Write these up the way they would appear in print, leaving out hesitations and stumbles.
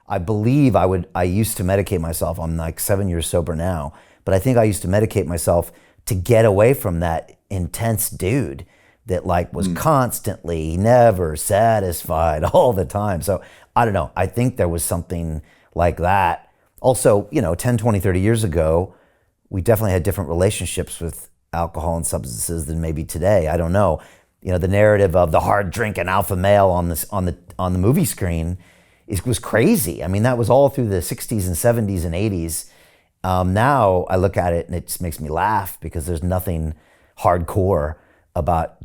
I believe I used to medicate myself. I'm like 7 years sober now, but I think I used to medicate myself to get away from that intense dude that like was constantly never satisfied all the time. So I don't know. I think there was something like that. Also, 10, 20, 30 years ago, we definitely had different relationships with alcohol and substances than maybe today. I don't know. The narrative of the hard drinking alpha male on the movie screen was crazy. I mean, that was all through the 60s and 70s and 80s. Now I look at it and it just makes me laugh because there's nothing hardcore about,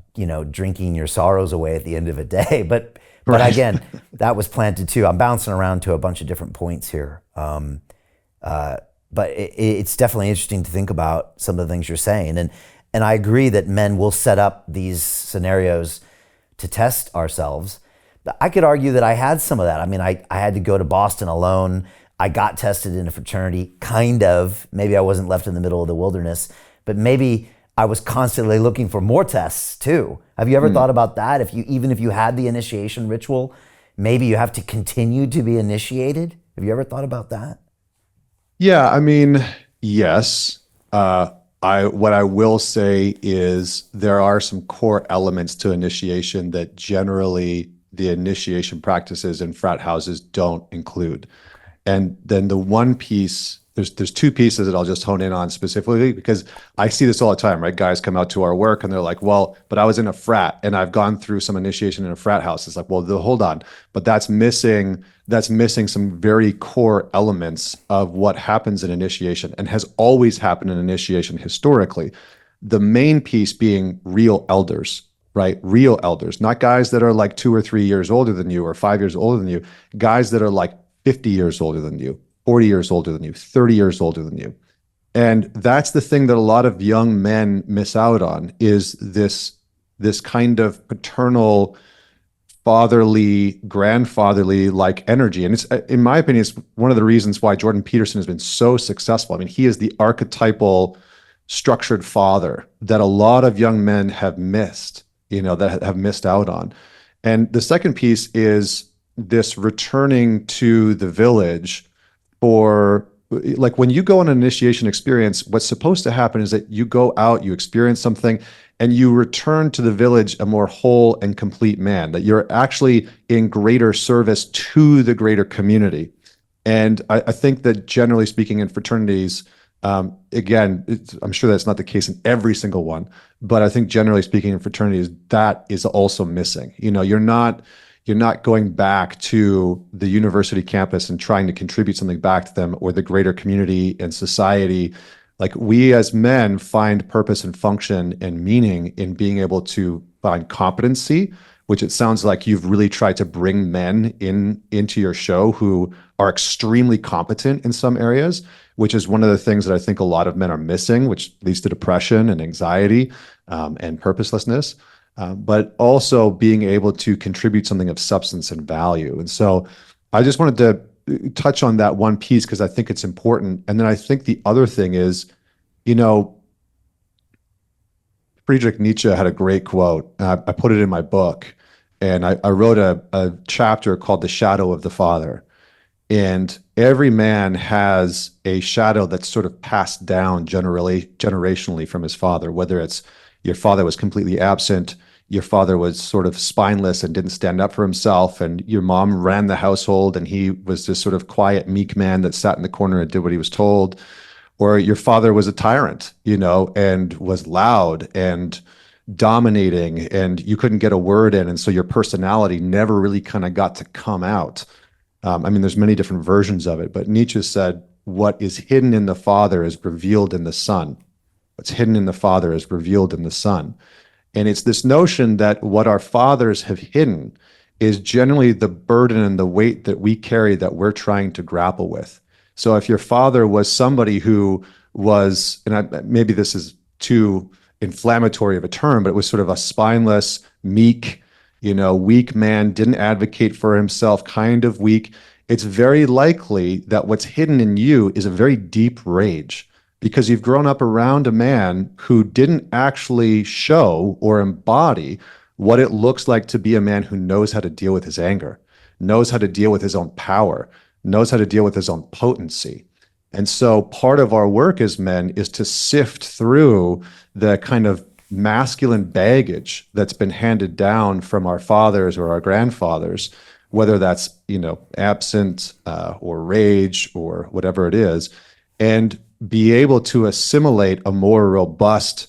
drinking your sorrows away at the end of a day. But Right. again, that was planted too. I'm bouncing around to a bunch of different points here. But it's definitely interesting to think about some of the things you're saying. And I agree that men will set up these scenarios to test ourselves. But I could argue that I had some of that. I mean, I had to go to Boston alone. I got tested in a fraternity, kind of. Maybe I wasn't left in the middle of the wilderness, but maybe I was constantly looking for more tests too. Have you ever thought about that? Even if you had the initiation ritual, maybe you have to continue to be initiated. Have you ever thought about that? Yeah, I mean, yes. What I will say is there are some core elements to initiation that generally the initiation practices in frat houses don't include. And then the one piece, there's two pieces that I'll just hone in on specifically because I see this all the time, right? Guys come out to our work and they're like, well, but I was in a frat and I've gone through some initiation in a frat house. It's like, well, hold on, but that's missing some very core elements of what happens in initiation and has always happened in initiation historically. The main piece being real elders, right? Real elders, not guys that are like 2 or 3 years older than you or 5 years older than you, guys that are like 50 years older than you, 40 years older than you, 30 years older than you. And that's the thing that a lot of young men miss out on is this kind of paternal, fatherly, grandfatherly like energy. And it's, in my opinion, it's one of the reasons why Jordan Peterson has been so successful. I mean, he is the archetypal structured father that a lot of young men have missed, that have missed out on. And the second piece is this returning to the village for, like, when you go on an initiation experience, what's supposed to happen is that you go out, you experience something, and you return to the village a more whole and complete man, that you're actually in greater service to the greater community. And I think that generally speaking in fraternities, again, I'm sure that's not the case in every single one, but I think generally speaking in fraternities, that is also missing. You're not going back to the university campus and trying to contribute something back to them or the greater community and society. Like, we as men find purpose and function and meaning in being able to find competency, which it sounds like you've really tried to bring men into your show who are extremely competent in some areas, which is one of the things that I think a lot of men are missing, which leads to depression and anxiety and purposelessness. But also being able to contribute something of substance and value. And so I just wanted to touch on that one piece because I think it's important. And then I think the other thing is, Friedrich Nietzsche had a great quote. I put it in my book, and I wrote a chapter called The Shadow of the Father. And every man has a shadow that's sort of passed down generationally from his father, whether it's your father was completely absent, your father was sort of spineless and didn't stand up for himself, and your mom ran the household and he was this sort of quiet, meek man that sat in the corner and did what he was told. Or your father was a tyrant, and was loud and dominating, and you couldn't get a word in, and so your personality never really kind of got to come out. There's many different versions of it, but Nietzsche said, what is hidden in the father is revealed in the son. What's hidden in the father is revealed in the son. And it's this notion that what our fathers have hidden is generally the burden and the weight that we carry that we're trying to grapple with. So if your father was somebody who was, maybe this is too inflammatory of a term, but it was sort of a spineless, meek, weak man, didn't advocate for himself, kind of weak, it's very likely that what's hidden in you is a very deep rage, because you've grown up around a man who didn't actually show or embody what it looks like to be a man who knows how to deal with his anger, knows how to deal with his own power, knows how to deal with his own potency. And so part of our work as men is to sift through the kind of masculine baggage that's been handed down from our fathers or our grandfathers, whether that's, absent or rage or whatever it is, and be able to assimilate a more robust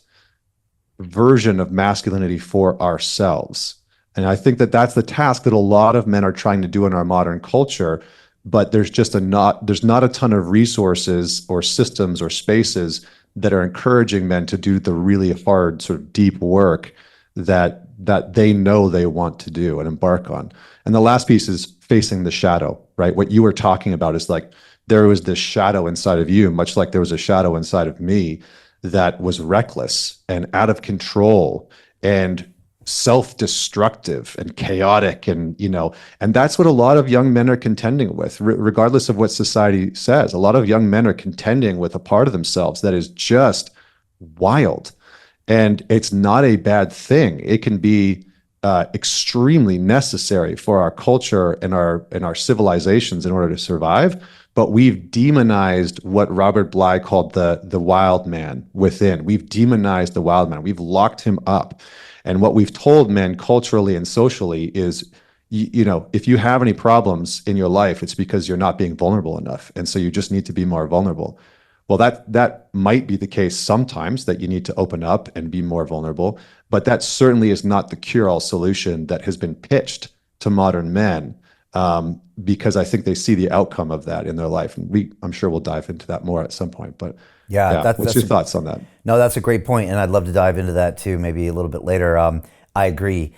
version of masculinity for ourselves. And I think that that's the task that a lot of men are trying to do in our modern culture, but there's not a ton of resources or systems or spaces that are encouraging men to do the really hard sort of deep work that they know they want to do and embark on. And the last piece is facing the shadow, right? What you were talking about is like there was this shadow inside of you, much like there was a shadow inside of me that was reckless and out of control and self-destructive and chaotic, and that's what a lot of young men are contending with, regardless of what society says. A lot of young men are contending with a part of themselves that is just wild, and it's not a bad thing. It can be extremely necessary for our culture and our civilizations in order to survive. But we've demonized what Robert Bly called the wild man within. We've demonized the wild man. We've locked him up. And what we've told men culturally and socially is, if you have any problems in your life, it's because you're not being vulnerable enough. And so you just need to be more vulnerable. Well, that might be the case sometimes, that you need to open up and be more vulnerable, but that certainly is not the cure-all solution that has been pitched to modern men, because I think they see the outcome of that in their life. And I'm sure we'll dive into that more at some point, but what's your thoughts on that? No, that's a great point, and I'd love to dive into that too, maybe a little bit later. I agree.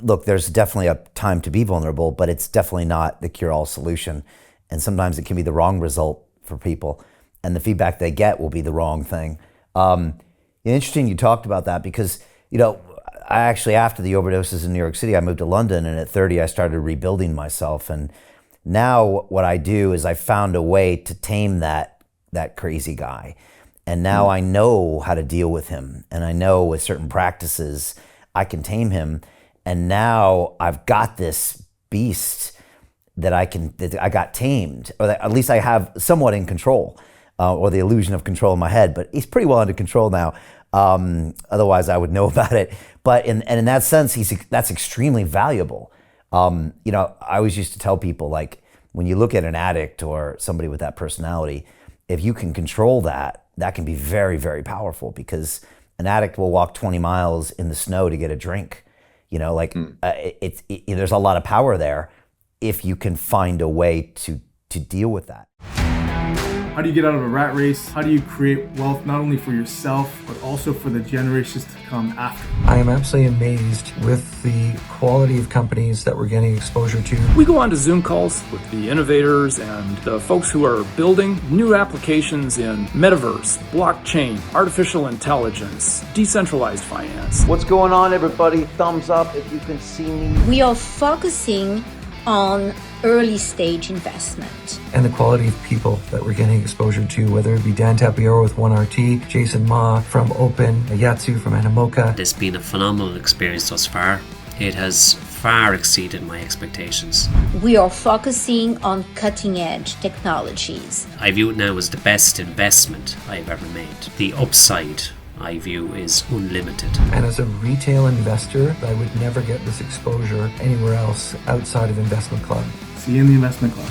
Look, there's definitely a time to be vulnerable, but it's definitely not the cure-all solution. And sometimes it can be the wrong result for people, and the feedback they get will be the wrong thing. Interesting you talked about that, because, I actually, after the overdoses in New York City, I moved to London, and at 30, I started rebuilding myself. And now what I do is I found a way to tame that crazy guy. And now I know how to deal with him. And I know with certain practices, I can tame him. And now I've got this beast that I got tamed, or that at least I have somewhat in control, or the illusion of control in my head, but he's pretty well under control now. Otherwise I would know about it. But in that sense, that's extremely valuable. I always used to tell people, like, when you look at an addict or somebody with that personality, if you can control that can be very, very powerful, because an addict will walk 20 miles in the snow to get a drink. There's a lot of power there if you can find a way to deal with that. How do you get out of a rat race? How do you create wealth not only for yourself, but also for the generations to come after? I am absolutely amazed with the quality of companies that we're getting exposure to. We go on to Zoom calls with the innovators and the folks who are building new applications in metaverse, blockchain, artificial intelligence, decentralized finance. What's going on, everybody? Thumbs up if you can see me. We are focusing on early stage investment. And the quality of people that we're getting exposure to, whether it be Dan Tapiero with 1RT, Jason Ma from Open, Yatsu from Animoca. It's been a phenomenal experience thus far. It has far exceeded my expectations. We are focusing on cutting edge technologies. I view it now as the best investment I've ever made. The upside, I view, is unlimited. And as a retail investor, I would never get this exposure anywhere else outside of Investment Club. See you in the Investment Club.